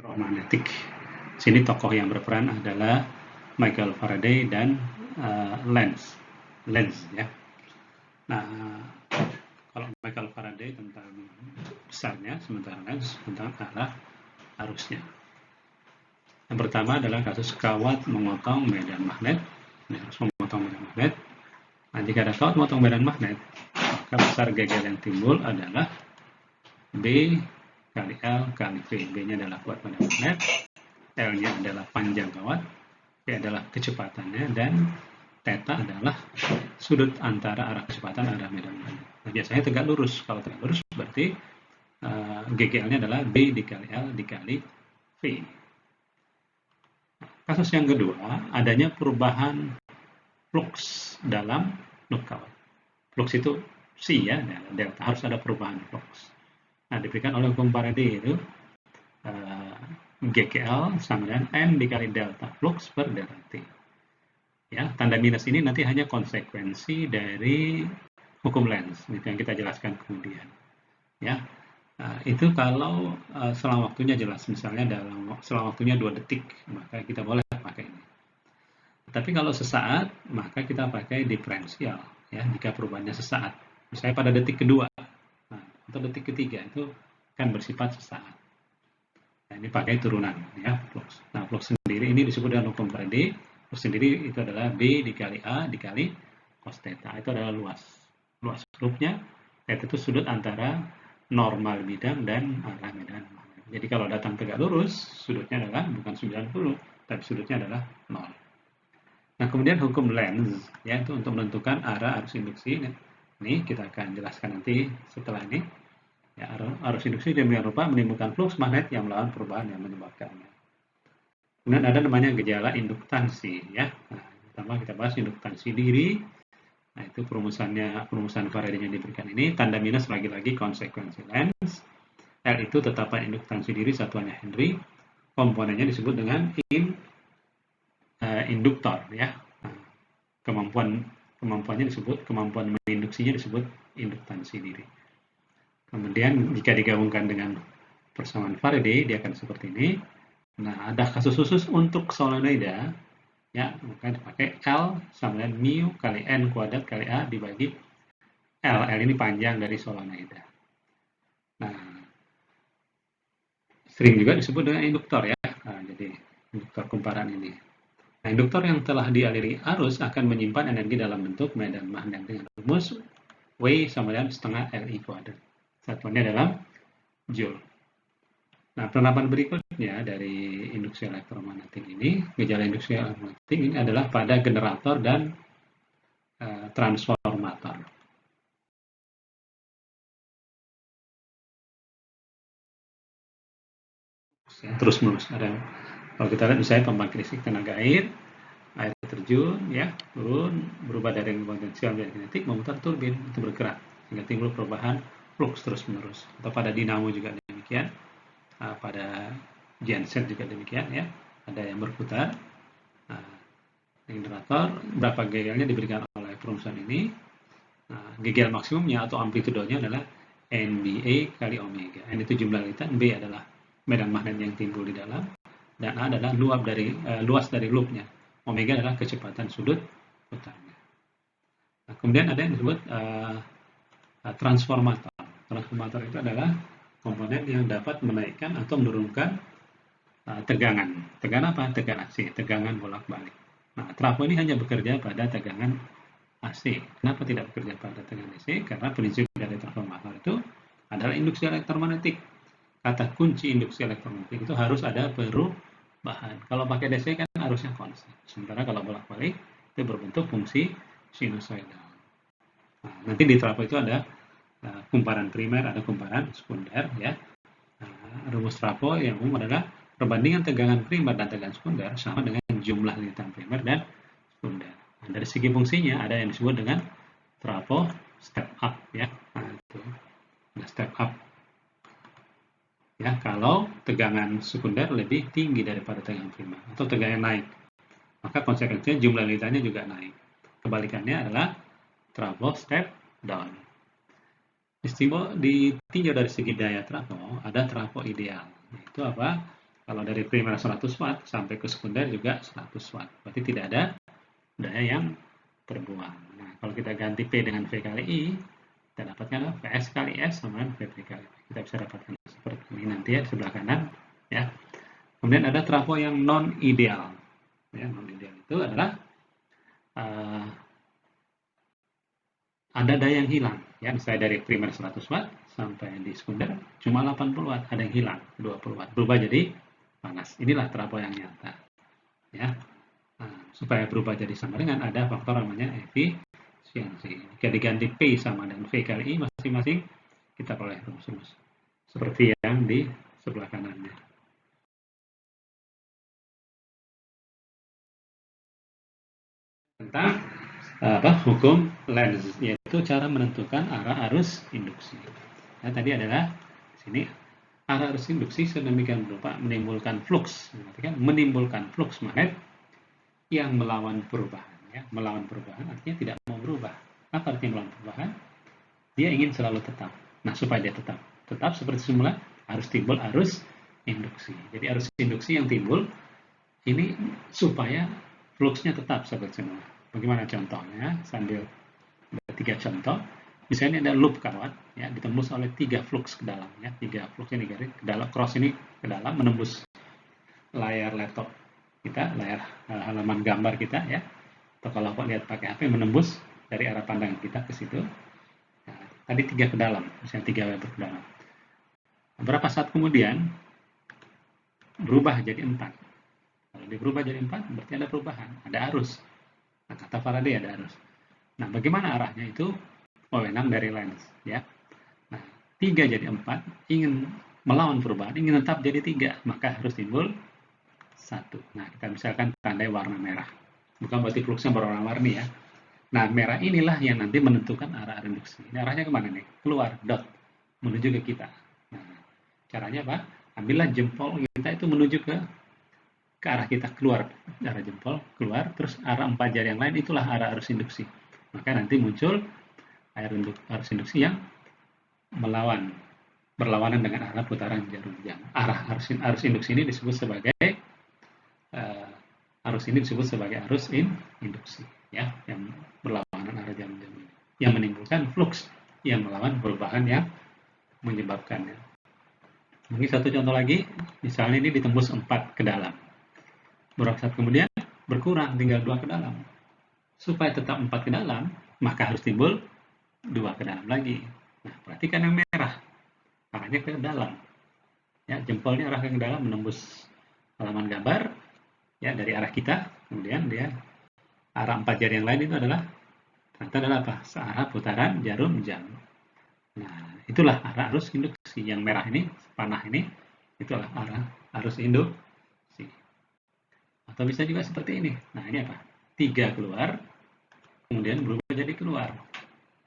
elektromagnetik. Sini tokoh yang berperan adalah Michael Faraday dan Lenz ya. Nah, kalau Michael Faraday tentang besarnya, sementara Lenz tentang arah arusnya. Yang pertama adalah kasus kawat memotong medan magnet. Ini harus memotong medan magnet. Nah, jika ada kawat memotong medan magnet, maka besar gegel yang timbul adalah B kali L kali V. B-nya adalah kuat medan magnet, L-nya adalah panjang kawat, V adalah kecepatannya, dan theta adalah sudut antara arah kecepatan arah medan magnet. Nah, biasanya tegak lurus. Kalau tegak lurus berarti GGL-nya adalah B dikali L dikali V. Kasus yang kedua, adanya perubahan flux dalam loop kawat. Flux itu C ya, delta, harus ada perubahan flux. Nah, diberikan oleh hukum Faraday itu GGL sama dengan N dikali delta flux per delta T. Ya, tanda minus ini nanti hanya konsekuensi dari hukum Lenz, itu yang kita jelaskan kemudian. Ya, itu kalau selang waktunya jelas, misalnya selang waktunya 2 detik, maka kita boleh pakai ini. Tapi kalau sesaat, maka kita pakai diferensial, ya, jika perubahannya sesaat. Misalnya pada detik kedua, atau detik ketiga, itu kan bersifat sesaat. Nah, ini pakai turunan, ya, flux. Nah, flux sendiri ini disebut dengan hukum Faraday. Flux sendiri itu adalah B dikali A dikali cos theta. Itu adalah luas loopnya. Theta itu sudut antara normal bidang dan arah medan magnet. Jadi kalau datang tegak lurus, sudutnya adalah bukan 90, tapi sudutnya adalah 0. Nah, kemudian hukum Lenz, ya, itu untuk menentukan arah arus induksi. Ini kita akan jelaskan nanti setelah ini. Ya, arus induksi demikian rupa menimbulkan flux magnet yang melawan perubahan yang menyebabkannya. Kemudian ada namanya gejala induktansi, ya. Nah, pertama kita bahas induktansi diri. Nah, itu perumusan Faraday yang diberikan ini. Tanda minus lagi-lagi konsekuensi Lenz. L itu tetapan induktansi diri, satuannya Henry. Komponennya disebut dengan induktor, ya. Nah, kemampuannya disebut, kemampuan menginduksinya disebut induktansi diri. Kemudian jika digabungkan dengan persamaan Faraday, dia akan seperti ini. Nah, ada kasus khusus untuk solenoida, ya, maka dipakai L sama dengan mu kali N kuadrat kali A dibagi L. L ini panjang dari solenoida. Nah, sering juga disebut dengan induktor, ya. Nah, jadi induktor kumparan ini. Nah, induktor yang telah dialiri arus akan menyimpan energi dalam bentuk medan magnet dengan rumus W sama dengan setengah Li kuadrat. Satuannya dalam Joule. Nah, penerapan berikutnya dari induksi elektromagnetik ini, gejala induksi elektromagnetik ini adalah pada generator dan transformator. Terus menerus ada, kalau kita lihat misalnya pembangkit listrik tenaga air terjun, ya, turun, berubah dari potensial menjadi kinetik, memutar turbin, itu bergerak sehingga timbul perubahan flux terus menerus. Atau pada dinamo juga demikian, pada genset juga demikian, ya, ada yang berputar. Nah, generator berapa GGL-nya diberikan oleh perumusan ini. Nah, GGL maksimumnya atau amplitudenya adalah NBA kali omega. N itu jumlah linitan, B adalah medan magnet yang timbul di dalam, dan A adalah luas dari loopnya. Omega adalah kecepatan sudut putarnya. Nah, kemudian ada yang disebut transformator. Transformator itu adalah komponen yang dapat menaikkan atau menurunkan tegangan. Tegangan apa? Tegangan AC, tegangan bolak-balik. Nah, trafo ini hanya bekerja pada tegangan AC. Kenapa tidak bekerja pada tegangan AC? Karena prinsip dari transformator itu adalah induksi elektromagnetik. Kata kunci induksi elektromagnetik itu harus ada perubahan. Kalau pakai DC kan arusnya konstan. Sementara kalau bolak-balik itu berbentuk fungsi sinusoidal. Nah, nanti di trafo itu ada kumparan primer, ada kumparan sekunder, ya. Nah, rumus trafo yang umum adalah perbandingan tegangan primer dan tegangan sekunder sama dengan jumlah linitan primer dan sekunder. Nah, dari segi fungsinya ada yang disebut dengan trafo step up, ya. Nah, itu ada step up. Ya, kalau tegangan sekunder lebih tinggi daripada tegangan primer atau tegangan naik, maka konsekuensinya jumlah linitannya juga naik. Kebalikannya adalah trafo step down. Ditinjau dari segi daya trafo, ada trafo ideal. Itu apa? Kalau dari primer 100 watt sampai ke sekunder juga 100 watt. Berarti tidak ada daya yang terbuang. Nah, kalau kita ganti P dengan V kali I, kita dapatkan Vs kali S sama Vp kali I. Kita bisa dapatkan seperti ini nanti ya, di sebelah kanan. Ya. Kemudian ada trafo yang non ideal. Ya, non ideal itu adalah ada daya yang hilang. Ya, misalnya dari primer 100 watt sampai di sekunder cuma 80 watt, ada yang hilang 20 watt, berubah jadi panas. Inilah trafo yang nyata. Ya. Nah, supaya berubah jadi sama dengan ada faktor namanya efisiensi. Jika diganti P sama dengan V kali I masing-masing, kita peroleh rumus-rumus seperti yang di sebelah kanannya. Tentang hukum Lenz, yaitu cara menentukan arah arus induksi. Nah, tadi adalah di sini arah arus induksi sedemikian rupa menimbulkan flux, menimbulkan flux magnet yang melawan perubahan. Ya. Melawan perubahan artinya tidak mau berubah. Apa artinya melawan perubahan? Dia ingin selalu tetap. Nah, supaya dia tetap seperti semula, harus timbul arus induksi. Jadi arus induksi yang timbul ini supaya fluxnya tetap seperti semula. Bagaimana contohnya? Sambil ada 3 contoh. Misalnya ada loop kawat, ya, ditembus oleh 3 flux ke dalam, ya, 3 flux ini garis ke dalam, cross ini ke dalam, menembus layar laptop kita, layar halaman gambar kita, ya. Atau kalau lihat pakai HP, menembus dari arah pandangan kita ke situ. Nah, tadi 3 ke dalam, misalnya 3 meter ke dalam. Beberapa saat kemudian berubah jadi 4. Kalau dia berubah jadi 4, berarti ada perubahan, ada arus. Nah, kata Faraday ada arus. Nah, bagaimana arahnya itu? Wewenang dari Lenz, ya. Nah, 3 jadi 4, ingin melawan perubahan, ingin tetap jadi 3, maka harus timbul 1. Nah, kita misalkan tandai warna merah. Bukan berarti fluxnya berwarna-warni, ya. Nah, merah inilah yang nanti menentukan arah induksi. Ini arahnya kemana nih? Keluar, dot. Menuju ke kita. Nah, caranya apa? Ambillah jempol kita itu menuju ke arah kita, keluar. Arah jempol, keluar. Terus arah 4 jari yang lain, itulah arah arus induksi. Maka nanti muncul arus induksi yang berlawanan dengan arah putaran jarum jam. Arah arus induksi ini disebut sebagai arus induksi, ya, yang berlawanan arah jarum jam ini, yang menimbulkan flux yang melawan perubahan yang menyebabkannya. Mungkin satu contoh lagi, misalnya ini ditembus 4 ke dalam. Beberapa saat kemudian berkurang, tinggal 2 ke dalam. Supaya tetap 4 ke dalam, maka harus timbul 2 ke dalam lagi. Nah, perhatikan yang merah, arahnya ke dalam. Ya, jempolnya arah ke dalam, menembus halaman gambar, ya, dari arah kita. Kemudian dia arah 4 jari yang lain itu adalah apa? Searah putaran jarum jam. Nah, itulah arah arus induksi. Yang merah ini, panah ini, itulah arah arus induksi. Atau bisa juga seperti ini. Nah, ini apa? 3 keluar, kemudian berubah jadi keluar.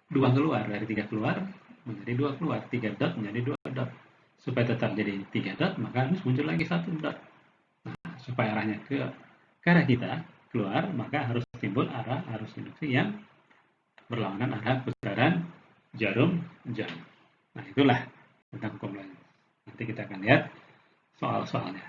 2 keluar, dari 3 keluar menjadi 2 keluar, 3 dot menjadi 2 dot. Supaya tetap jadi 3 dot, maka harus muncul lagi 1 dot. Nah, supaya arahnya ke arah kita keluar, maka harus timbul arah arus induksi yang berlawanan arah putaran jarum jam. Nah, itulah tentang hukum Lenz. Nanti kita akan lihat soal-soalnya.